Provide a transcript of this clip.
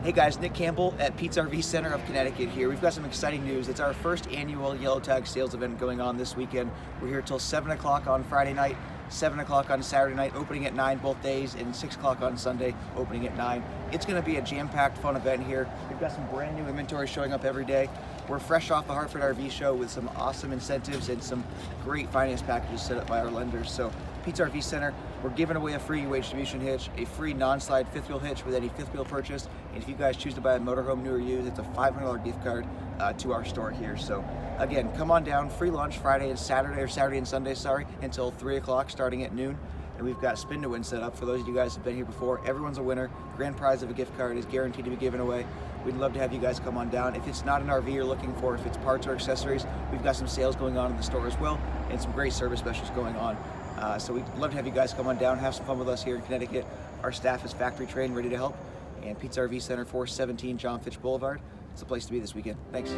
Hey guys, Nick Campbell at Pete's RV Center of Connecticut here. We've got some exciting news. It's our first annual Yellow Tag sales event going on this weekend. We're here till 7 o'clock on Friday night, 7 o'clock on Saturday night, opening at 9 both days, and 6 o'clock on Sunday, opening at 9. It's going to be a jam-packed, fun event here. We've got some brand new inventory showing up every day. We're fresh off the Hartford RV show with some awesome incentives and some great finance packages set up by our lenders. So Pete's RV Center, we're giving away a free UH distribution hitch, a free non-slide fifth wheel hitch with any fifth wheel purchase, and if you guys choose to buy a motorhome new or used, it's a $500 gift card to our store here. So again, come on down, free lunch Friday and Saturday, or Saturday and Sunday, sorry, until 3 o'clock starting at noon. And we've got spin to win set up for those of you guys who've been here before. Everyone's a winner. Grand prize of a gift card is guaranteed to be given away. We'd love to have you guys come on down. If it's not an RV you're looking for, if it's parts or accessories, we've got some sales going on in the store as well, and some great service specials going on. So we'd love to have you guys come on down, have some fun with us here in Connecticut. Our staff is factory trained, ready to help. And Pete's RV Center, 417 John Fitch Blvd. It's the place to be this weekend. Thanks.